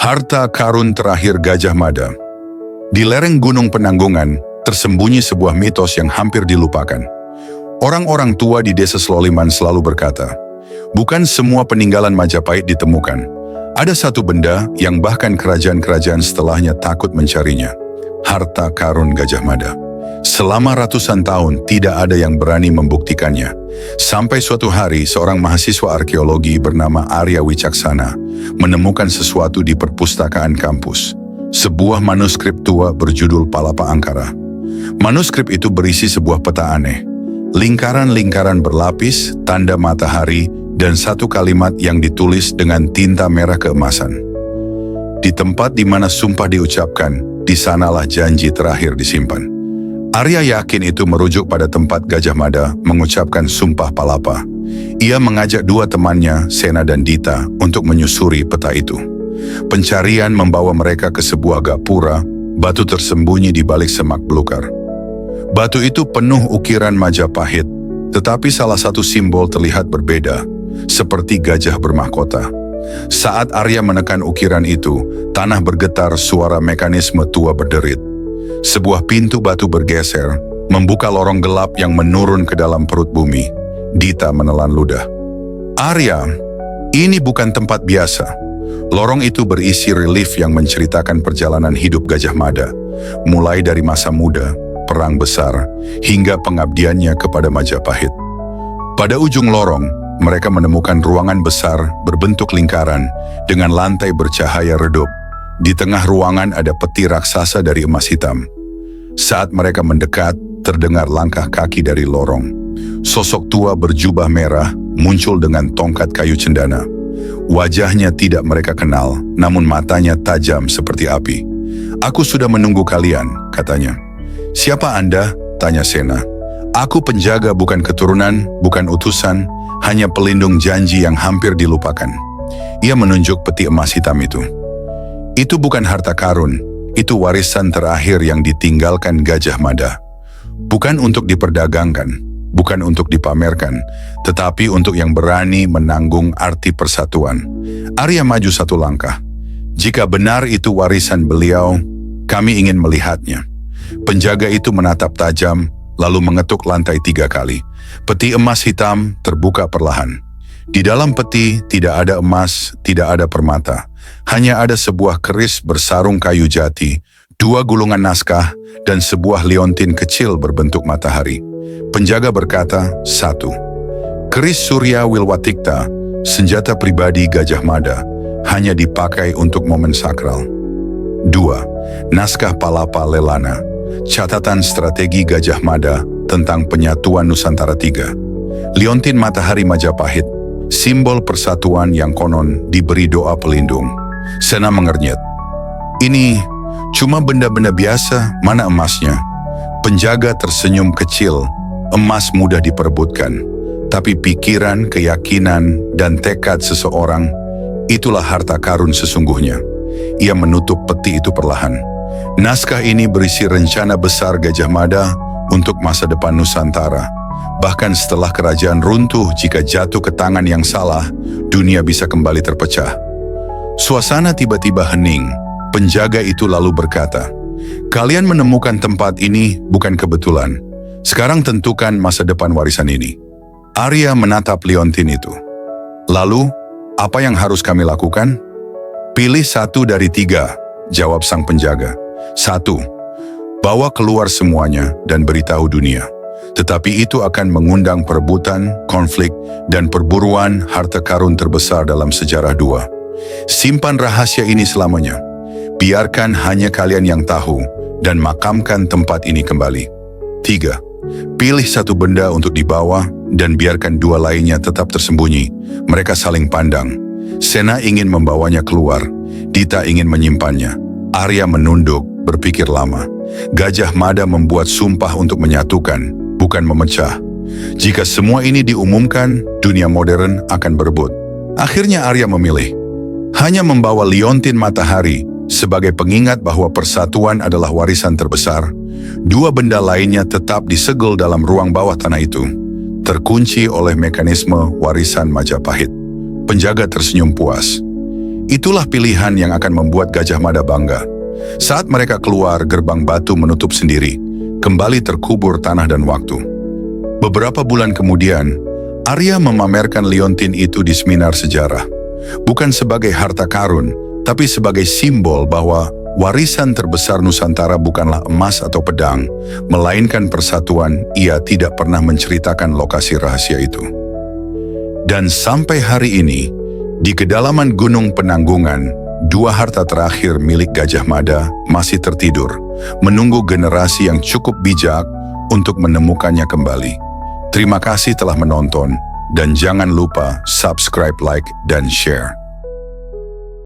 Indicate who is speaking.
Speaker 1: Harta karun terakhir Gajah Mada. Di lereng Gunung Penanggungan, tersembunyi sebuah mitos yang hampir dilupakan. Orang-orang tua di desa Seloliman selalu berkata, bukan semua peninggalan Majapahit ditemukan. Ada satu benda yang bahkan kerajaan-kerajaan setelahnya takut mencarinya. Harta karun Gajah Mada. Selama ratusan tahun tidak ada yang berani membuktikannya. Sampai suatu hari seorang mahasiswa arkeologi bernama Arya Wicaksana menemukan sesuatu di perpustakaan kampus. Sebuah manuskrip tua berjudul Palapa Angkara. Manuskrip itu berisi sebuah peta aneh. Lingkaran-lingkaran berlapis, tanda matahari, dan satu kalimat yang ditulis dengan tinta merah keemasan. Di tempat di mana sumpah diucapkan, di sanalah janji terakhir disimpan. Arya yakin itu merujuk pada tempat Gajah Mada mengucapkan sumpah Palapa. Ia mengajak dua temannya, Sena dan Dita, untuk menyusuri peta itu. Pencarian membawa mereka ke sebuah gapura, batu tersembunyi di balik semak belukar. Batu itu penuh ukiran Majapahit, tetapi salah satu simbol terlihat berbeda, seperti gajah bermahkota. Saat Arya menekan ukiran itu, tanah bergetar, suara mekanisme tua berderit. Sebuah pintu batu bergeser, membuka lorong gelap yang menurun ke dalam perut bumi. Dita menelan ludah. Arya, ini bukan tempat biasa. Lorong itu berisi relief yang menceritakan perjalanan hidup Gajah Mada, mulai dari masa muda, perang besar, hingga pengabdiannya kepada Majapahit. Pada ujung lorong, mereka menemukan ruangan besar berbentuk lingkaran dengan lantai bercahaya redup. Di tengah ruangan ada peti raksasa dari emas hitam. Saat mereka mendekat, terdengar langkah kaki dari lorong. Sosok tua berjubah merah muncul dengan tongkat kayu cendana. Wajahnya tidak mereka kenal, namun matanya tajam seperti api. "Aku sudah menunggu kalian," katanya. "Siapa Anda?" tanya Sena. "Aku penjaga, bukan keturunan, bukan utusan, hanya pelindung janji yang hampir dilupakan." Ia menunjuk peti emas hitam itu. "Itu bukan harta karun, itu warisan terakhir yang ditinggalkan Gajah Mada. Bukan untuk diperdagangkan, bukan untuk dipamerkan, tetapi untuk yang berani menanggung arti persatuan." Arya maju satu langkah. "Jika benar itu warisan beliau, kami ingin melihatnya." Penjaga itu menatap tajam, lalu mengetuk lantai 3 kali. Peti emas hitam terbuka perlahan. Di dalam peti tidak ada emas, tidak ada permata. Hanya ada sebuah keris bersarung kayu jati, 2 gulungan naskah, dan sebuah liontin kecil berbentuk matahari. Penjaga berkata, 1. Keris Surya Wilwatikta, senjata pribadi Gajah Mada, hanya dipakai untuk momen sakral. 2. Naskah Palapa Lelana, catatan strategi Gajah Mada tentang penyatuan Nusantara 3. Liontin matahari Majapahit, simbol persatuan yang konon diberi doa pelindung. Sena mengernyit. "Ini cuma benda-benda biasa, mana emasnya?" Penjaga tersenyum kecil. "Emas mudah diperebutkan, tapi pikiran, keyakinan, dan tekad seseorang, itulah harta karun sesungguhnya." Ia menutup peti itu perlahan. Naskah ini berisi rencana besar Gajah Mada untuk masa depan Nusantara. Bahkan setelah kerajaan runtuh, jika jatuh ke tangan yang salah, dunia bisa kembali terpecah. Suasana tiba-tiba hening. Penjaga itu lalu berkata, "Kalian menemukan tempat ini bukan kebetulan. Sekarang tentukan masa depan warisan ini." Arya menatap liontin itu. "Lalu, apa yang harus kami lakukan?" "Pilih 1 dari 3, jawab sang penjaga. 1. Bawa keluar semuanya dan beritahu dunia. Tetapi itu akan mengundang perebutan, konflik, dan perburuan harta karun terbesar dalam sejarah. 2. Simpan rahasia ini selamanya. Biarkan hanya kalian yang tahu dan makamkan tempat ini kembali. 3. Pilih 1 benda untuk dibawa dan biarkan 2 lainnya tetap tersembunyi. Mereka saling pandang. Sena ingin membawanya keluar. Dita ingin menyimpannya. Arya menunduk, berpikir lama. Gajah Mada membuat sumpah untuk menyatukan, bukan memecah. Jika semua ini diumumkan, dunia modern akan berebut. Akhirnya Arya memilih. Hanya membawa liontin matahari sebagai pengingat bahwa persatuan adalah warisan terbesar. 2 benda lainnya tetap disegel dalam ruang bawah tanah itu, terkunci oleh mekanisme warisan Majapahit. Penjaga tersenyum puas. Itulah pilihan yang akan membuat Gajah Mada bangga. Saat mereka keluar, gerbang batu menutup sendiri, kembali terkubur tanah dan waktu. Beberapa bulan kemudian, Arya memamerkan liontin itu di seminar sejarah. Bukan sebagai harta karun, tapi sebagai simbol bahwa warisan terbesar Nusantara bukanlah emas atau pedang, melainkan persatuan. Ia tidak pernah menceritakan lokasi rahasia itu. Dan sampai hari ini, di kedalaman Gunung Penanggungan, dua harta terakhir milik Gajah Mada masih tertidur, menunggu generasi yang cukup bijak untuk menemukannya kembali. Terima kasih telah menonton, dan jangan lupa subscribe, like, dan share.